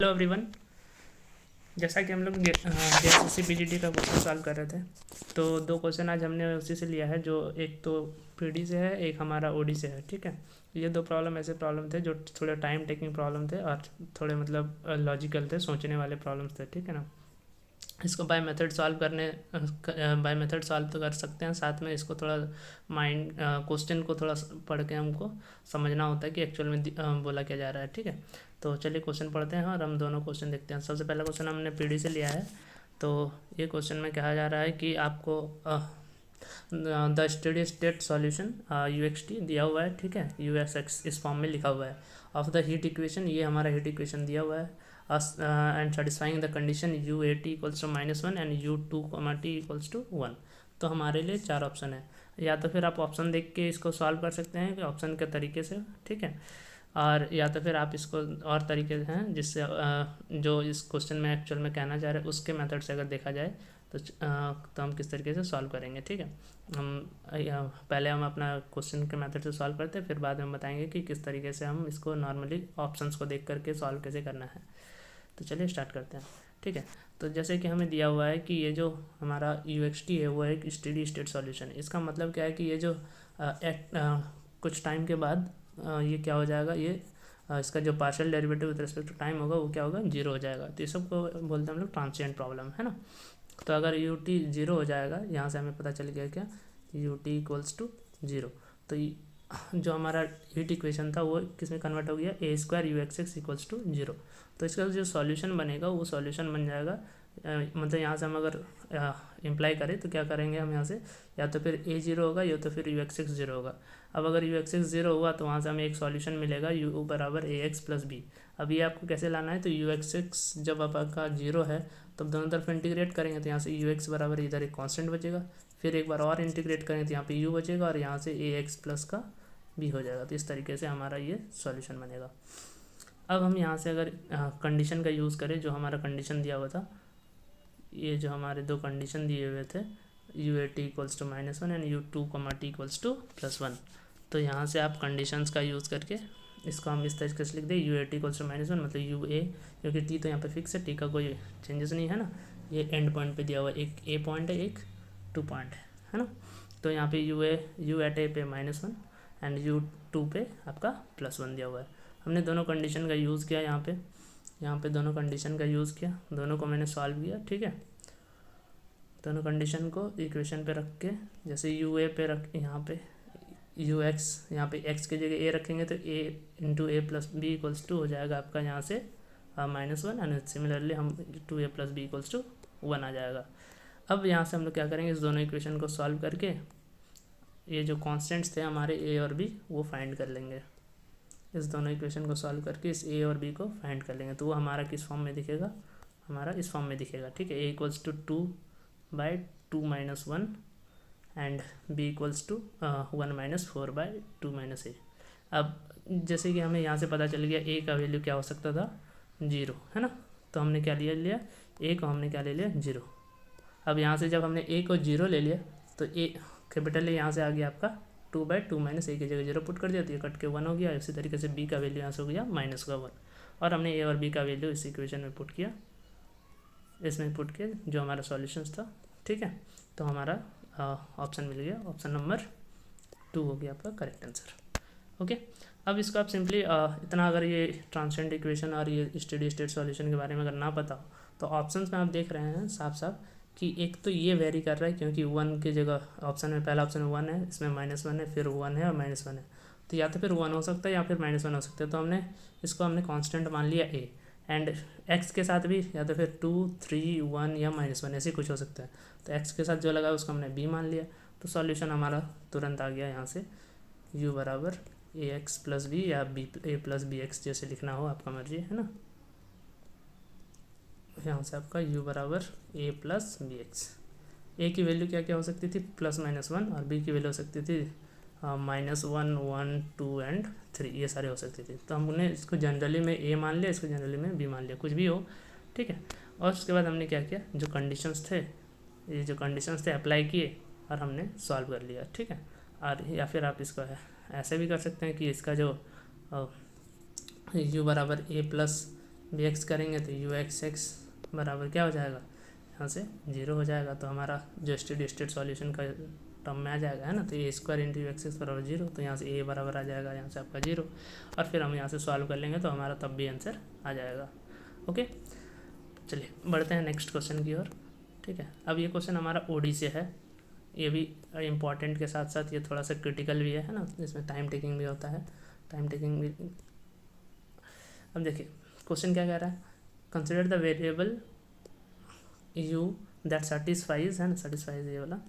Hello everyone. जैसा कि हम लोग जेएसएससी पीजीटी का क्वेश्चन सॉल्व कर रहे थे, तो दो क्वेश्चन आज हमने उसी से लिया है। जो एक तो पीडी से है, एक हमारा ओडी से है। ठीक है, ये दो प्रॉब्लम ऐसे प्रॉब्लम थे जो थोड़े टाइम टेकिंग प्रॉब्लम थे और थोड़े मतलब लॉजिकल थे, सोचने वाले प्रॉब्लम्स थे। ठीक है ना। इसको बाय मेथड सॉल्व तो कर सकते हैं, साथ में इसको थोड़ा माइंड क्वेश्चन को थोड़ा पढ़ के हमको समझना होता है कि एक्चुअल में बोला क्या जा रहा है। ठीक है, तो चलिए क्वेश्चन पढ़ते हैं और हम दोनों क्वेश्चन देखते हैं। सबसे पहला क्वेश्चन हमने पीडी से लिया है। तो ये क्वेश्चन में कहा जा रहा है कि आपको the steady state solution you x T दिया हुआ है। ठीक है, यू एस एक्स इस फॉर्म में लिखा हुआ है ऑफ द हीट इक्वेशन। ये हमारा हीट इक्वेशन दिया हुआ है and satisfying the condition u a t equals to -1 and u two t equals to 1। तो हमारे लिए चार ऑप्शन है। या तो फिर आप ऑप्शन देख के इसको सॉल्व कर सकते हैं ऑप्शन के तरीके से। ठीक है, और या तो फिर आप इसको और तरीके हैं जिससे जो इस क्वेश्चन में एक्चुअल में कहना चाह रहे हैं उसके मेथड से अगर देखा जाए तो हम किस तरीके से सॉल्व करेंगे। ठीक है, पहले हम अपना क्वेश्चन के मेथड से सॉल्व करते हैं, फिर बाद में बताएंगे कि किस तरीके से हम इसको नॉर्मली ऑप्शंस को देख करके सॉल्व कैसे करना है। तो चलिए स्टार्ट करते हैं। ठीक है, तो जैसे कि हमें दिया हुआ है कि ये जो हमारा यू एक्स टी है वो एक स्टेडी स्टेट सॉल्यूशन है। इसका मतलब क्या है कि ये जो कुछ टाइम के बाद ये क्या हो जाएगा, ये इसका जो partial derivative with respect to time होगा वो क्या होगा, जीरो हो जाएगा। तो ये सब को बोलते हैं हम लोग ट्रांसिएंट प्रॉब्लम, है ना। तो अगर यू टी जीरो हो जाएगा, यहाँ से हमें पता चल गया क्या, u t equals to zero. तो जो हमारा हीट इक्वेशन था वो किस में कन्वर्ट हो गया, a square u x x equals to zero. तो इसका जो सॉल्यूशन बनेगा वो सॉल्यूशन बन जाएगा मतलब यहाँ से हम अगर इम्प्लाई करें तो क्या करेंगे हम यहाँ से, या तो फिर ए जीरो होगा या तो फिर यू एक्स एक्स जीरो होगा। अब अगर यू एक्स एक्स जीरो हुआ तो वहाँ से हमें एक सॉल्यूशन मिलेगा यू बराबर ए एक्स प्लस बी। अब ये आपको कैसे लाना है, तो यू एक्स एक्स जब आपका जीरो है तो दोनों तरफ इंटीग्रेट करेंगे तो यहाँ से यू एक्स बराबर इधर एक कांस्टेंट बचेगा, फिर एक बार और इंटीग्रेट करेंगे तो यहाँ पे यू बचेगा और यहाँ से ए एक्स प्लस का बी हो जाएगा। तो इस तरीके से हमारा ये सॉल्यूशन बनेगा। अब हम यहाँ से अगर कंडीशन का यूज़ करें, जो हमारा कंडीशन दिया हुआ था, ये जो हमारे दो कंडीशन दिए हुए थे u a t equals to -1 and u two t equals to +1। तो यहाँ से आप कंडीशंस का यूज़ करके इसको हम इस तरीके से लिख दें, u a t equals to -1 मतलब यू ए, क्योंकि टी तो यहाँ पे फिक्स है, टी का कोई चेंजेस नहीं है ना। ये एंड पॉइंट पे दिया हुआ है, एक ए पॉइंट है एक टू पॉइंट है ना। तो यहाँ पे यू एट ए पे -1 एंड यू टू पे आपका +1 दिया हुआ है। हमने दोनों कंडीशन का यूज़ किया यहाँ पे दोनों कंडीशन का यूज़ किया, दोनों को मैंने सॉल्व किया। ठीक है, दोनों कंडीशन को इक्वेशन पे रख के, जैसे यू ए पे रख, यहाँ पे यू एक्स, यहाँ पे एक्स की जगह ए रखेंगे तो a into a plus b equals to हो जाएगा आपका यहाँ से -1 एंड सिमिलरली हम two a plus b equals to 1 आ जाएगा। अब यहाँ से हम लोग क्या करेंगे, इस दोनों इक्वेशन को सॉल्व करके ये जो कॉन्स्टेंट्स थे हमारे ए और बी वो फाइंड कर लेंगे। इस दोनों इक्वेशन को सॉल्व करके इस ए और बी को फाइंड कर लेंगे तो वो हमारा किस फॉर्म में दिखेगा, हमारा इस फॉर्म में दिखेगा। ठीक है, a equals to 2/2 - 1 and b equals to 1 - 4/2 - a. अब जैसे कि हमें यहाँ से पता चल गया ए का वैल्यू क्या हो सकता था, जीरो, है ना। तो हमने क्या लिया ए को हमने क्या ले लिया, जीरो। अब यहाँ से जब हमने ए को जीरो ले लिया तो ए कैपिटल ए यहाँ से आ गया आपका 2/2 - ए की जगह जीरो पुट कर दिया तो ये कट के 1 हो गया। इसी तरीके से बी का वैल्यू यहाँ से हो गया -1 और हमने ए और बी का वैल्यू इस इक्वेशन में पुट किया, इसमें पुट के जो हमारा सॉल्यूशंस था। ठीक है, तो हमारा ऑप्शन मिल गया, ऑप्शन नंबर 2 हो गया आपका करेक्ट आंसर। ओके, अब इसको आप सिंपली इतना अगर ये ट्रांसेंडेंट इक्वेशन और ये स्टेडी स्टेट सॉल्यूशन के बारे में अगर ना पता हो तो ऑप्शंस में आप देख रहे हैं साफ साफ कि एक तो ये वेरी कर रहा है, क्योंकि 1 की जगह ऑप्शन में पहला ऑप्शन में 1 है, इसमें -1 है, फिर 1 है और -1 है। तो या तो फिर 1 हो सकता है या फिर -1 हो सकता है। तो हमने कांस्टेंट मान लिया ए एंड एक्स के साथ भी या तो फिर 2, 3, 1 या -1 ऐसे कुछ हो सकता है। तो एक्स के साथ जो लगा उसको हमने बी मान लिया। तो सॉल्यूशन हमारा तुरंत आ गया यहाँ से, यू बराबर ए एक्स प्लस बी या बी ए प्लस बी एक्स जैसे लिखना हो आपका मर्जी, है ना। यहाँ से आपका u बराबर ए प्लस बी एक्स। ए की वैल्यू क्या क्या हो सकती थी, +-1 और बी की वैल्यू हो सकती थी -1, 1, 2 एंड 3, ये सारे हो सकती थी। तो हमने इसको जनरली में ए मान लिया, इसको जनरली में बी मान लिया, कुछ भी हो। ठीक है, और उसके बाद हमने क्या किया, जो कंडीशंस थे, ये जो कंडीशंस थे अप्लाई किए और हमने सॉल्व कर लिया। ठीक है, और या फिर आप इसको ऐसे भी कर सकते हैं कि इसका जो u बराबर ए प्लस बी एक्स करेंगे तो यू एक्स एक्स बराबर क्या हो जाएगा, यहाँ से 0 हो जाएगा। तो हमारा जो स्टेडी स्टेट सॉल्यूशन का टर्म में आ जाएगा, है ना। तो a square into u x x बराबर 0, तो यहाँ से ए बराबर आ जाएगा यहाँ से आपका 0, और फिर हम यहाँ से सॉल्व कर लेंगे तो हमारा तब भी आंसर आ जाएगा। ओके, चलिए बढ़ते हैं नेक्स्ट क्वेश्चन की ओर। ठीक है, अब ये क्वेश्चन हमारा ओडी से है। ये भी इम्पॉर्टेंट के साथ साथ ये थोड़ा सा क्रिटिकल भी है ना, इसमें टाइम टेकिंग भी होता है, टाइम टेकिंग भी। अब देखिए क्वेश्चन क्या कह रहा है, consider the variable u that satisfies, है ना, सेटिस्फाइज ये वाला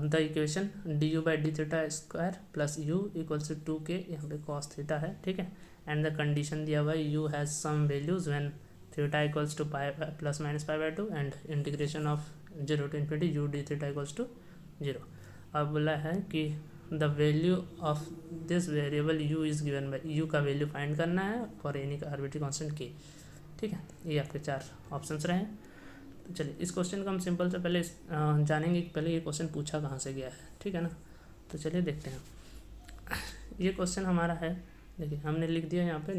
the equation d u by d theta square plus u equals to 2k, यहाँ पे कॉस थीटा है। ठीक है, एंड द कंडीशन दिया हुआ है u has some values when theta equals to pi plus minus pi by 2 and integration of 0 to infinity u d theta equals to 0। अब बोला है कि the value of this variable u is given by, u का value find करना है for any arbitrary constant k। ठीक है, ये आपके 4 ऑप्शंस रहे हैं। तो चलिए इस क्वेश्चन को हम सिंपल से पहले जानेंगे कि पहले ये क्वेश्चन पूछा कहाँ से गया है। ठीक है ना, तो चलिए देखते हैं। ये क्वेश्चन हमारा है, देखिए हमने लिख दिया यहाँ पे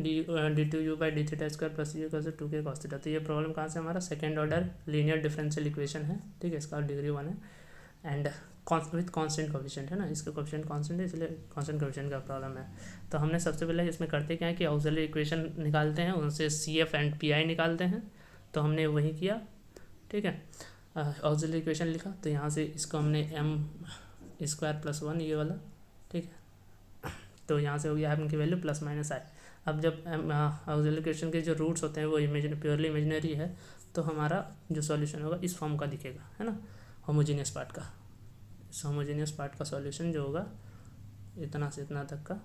d two u by d theta square plus u equals to 2k cos theta. तो ये प्रॉब्लम कहाँ से, हमारा second order linear differential equation है। ठीक है, इसका डिग्री 1 है एंड विथ कांस्टेंट कोफिशिएंट, है ना, इसका कोफिशिएंट कांस्टेंट है इसलिए कांस्टेंट कोफिशिएंट का प्रॉब्लम है। तो हमने सबसे पहले इसमें करते क्या है कि ऑक्सिलरी इक्वेशन निकालते हैं, उनसे C F and P I निकालते हैं। तो हमने वही किया। ठीक है, ऑक्सिलरी इक्वेशन लिखा, तो यहाँ से इसको हमने एम स्क्वायर प्लस 1 ये वाला। ठीक है, तो यहाँ से हो गया एम की वैल्यू प्लस माइनस आई। अब जब ऑक्सिलरी इक्वेशन के जो रूट्स होते हैं वो प्योरली इमेजिनरी है, तो हमारा जो सॉल्यूशन होगा इस फॉर्म का दिखेगा, है ना, होमोजीनियस पार्ट का। इस होमोजीनियस पार्ट का सॉल्यूशन जो होगा इतना से इतना तक का,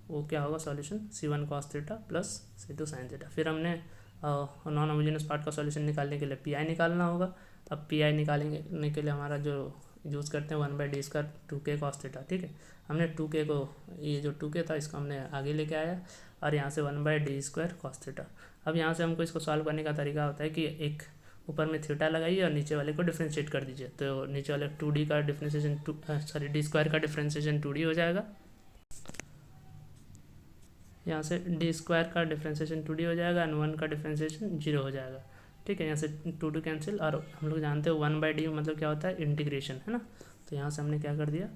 वो क्या होगा solution, C1 cos theta plus C2 sin theta. फिर हमने नॉन होमोजीनियस पार्ट का सॉल्यूशन निकालने के लिए पी निकालना होगा। अब पी निकालने के लिए हमारा जो यूज़ करते हैं 1/d² 2k cos थीटा। ठीक है, हमने 2k को, ये जो 2k था इसको हमने आगे लेके आया और यहाँ से 1/d² cos थीटा। अब यहाँ से हमको इसको सॉल्व करने का तरीका होता है कि एक ऊपर में थीटा लगाइए और नीचे वाले को डिफ्रेंशिएट कर दीजिए। तो नीचे वाले 2d का डिफ्रेंशिएशन d² का डिफ्रेंशिएशन 2d हो जाएगा, यहाँ से d² का डिफ्रेंशिएशन 2d हो जाएगा एंड 1 का डिफ्रेंशिएशन 0 हो जाएगा। ठीक है, यहाँ से 2 कैंसिल, और हम लोग जानते हैं 1/d मतलब क्या होता है, इंटीग्रेशन, है ना। तो यहाँ से हमने क्या कर दिया,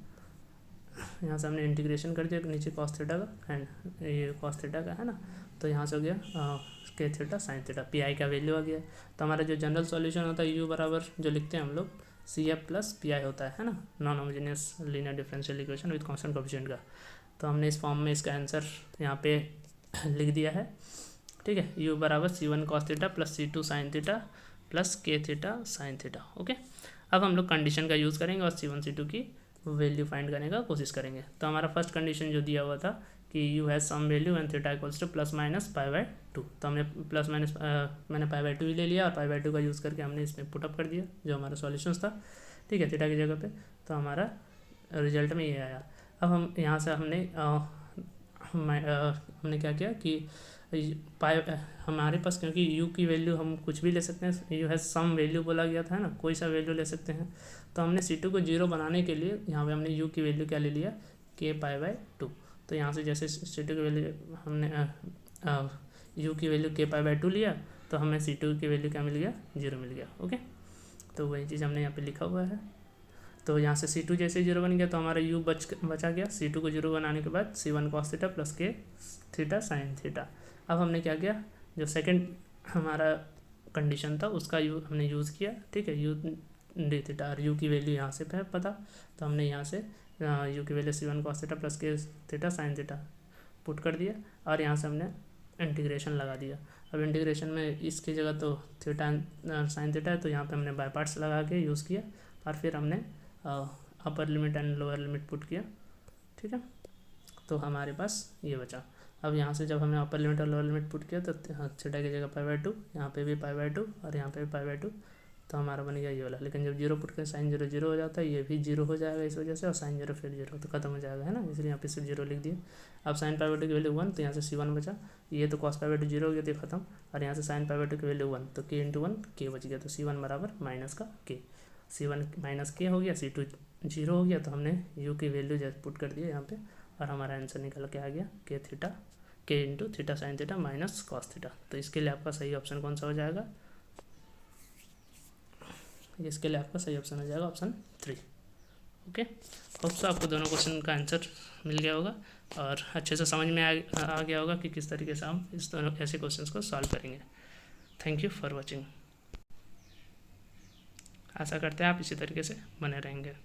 यहाँ से हमने इंटीग्रेशन कर दिया नीचे cos थीटा का एंड ये cos थीटा का, है ना। तो यहाँ से हो गया k theta sin theta, P I का वैल्यू आ गया। तो हमारा जो जनरल सॉल्यूशन होता है u बराबर जो लिखते हैं हम लोग CF प्लस पी होता है ना, non homogeneous linear differential equation with constant coefficient का। तो हमने इस फॉर्म में इसका आंसर यहाँ पे लिख दिया है। ठीक है, u बराबर C1 cos theta plus C2 sin theta plus k theta sin theta. Okay, अब हम लोग कंडीशन का यूज़ करेंगे और C1 C2 की वैल्यू फाइंड करने का कोशिश करेंगे। तो हमारा फर्स्ट कंडीशन जो दिया हुआ था कि u has some value and theta equals to plus minus π/2। तो हमने प्लस माइनस मैंने π/2 ही ले लिया और π/2 का यूज़ करके हमने इसमें पुटअप कर दिया जो हमारा सॉल्यूशंस था। ठीक है, थीटा की जगह पे, तो हमारा रिजल्ट में ये आया। अब हम यहाँ से हमने क्या किया कि हमारे पास, क्योंकि u की वैल्यू हम कुछ भी ले सकते हैं, u हैज़ सम वैल्यू बोला गया था ना, कोई सा वैल्यू ले सकते हैं। तो हमने C2 को 0 बनाने के लिए यहाँ पे हमने u की वैल्यू क्या ले लिया, k/2। तो यहाँ से जैसे C2 की वैल्यू हमने u की वैल्यू k/2 लिया, तो हमें C2 की वैल्यू क्या मिल गया, 0 मिल गया। ओके, तो वही चीज़ हमने यहाँ पे लिखा हुआ है। तो यहाँ से C2 जैसे 0 बन गया तो हमारा u बचा गया। C2 को 0 बनाने के बाद C1 cos theta plus k theta sin theta. अब हमने क्या किया, जो सेकंड हमारा कंडीशन था उसका हमने यूज़ किया। ठीक है, u डी थीटा और u की वैल्यू यहाँ से पता, तो हमने यहाँ से u की value C1 cos theta plus k theta sin theta put कर दिया और यहाँ से हमने इंटीग्रेशन लगा दिया। अब इंटीग्रेशन में इसकी जगह तो थीटा sin थीटा है, तो यहाँ पे हमने बाय पार्ट्स लगा के यूज़ किया और फिर हमने upper limit and lower limit put किया। ठीक है, तो हमारे पास ये बचा। अब यहाँ से जब हमने अपर लिमिट और लोअर लिमिट पुट किया तो थीटा की जगह π/2, यहाँ पे भी π/2 और यहाँ पे भी π/2, तो हमारा बन गया ये वाला। लेकिन जब 0 पुट कर sin 0 0 हो जाता है, ये भी 0 हो जाएगा इस वजह से, और sin 0 फिर 0, तो खत्म हो जाएगा, है ना, इसलिए यहाँ पे सिर्फ 0 लिख दिए। अब sin π/2 की वैल्यू 1, तो यहाँ से C1 बचा, ये तो cos π/2 0 हो गया तो खत्म, और यहाँ से sin π/2 की वैल्यू 1, तो k × 1 k बच गया। तो C1 बराबर माइनस का k, C1 माइनस k हो गया, C2 0 हो गया। तो हमने u की वैल्यू जैसे पुट कर दिया यहाँ पे और हमारा आंसर निकल के आ गया k थीटा के into theta sine theta minus cos theta. तो इसके लिए आपका सही ऑप्शन कौन सा हो जाएगा? इसके लिए आपका सही ऑप्शन हो जाएगा ऑप्शन 3। ओके, होप सो आपको दोनों क्वेश्चन का आंसर मिल गया होगा और अच्छे से समझ में आ गया होगा कि किस तरीके से हम इस दोनों ऐसे क्वेश्चंस को सॉल्व करेंगे। Thank you for watching. आशा करते हैं आप इसी तरीके से बने रहेंगे।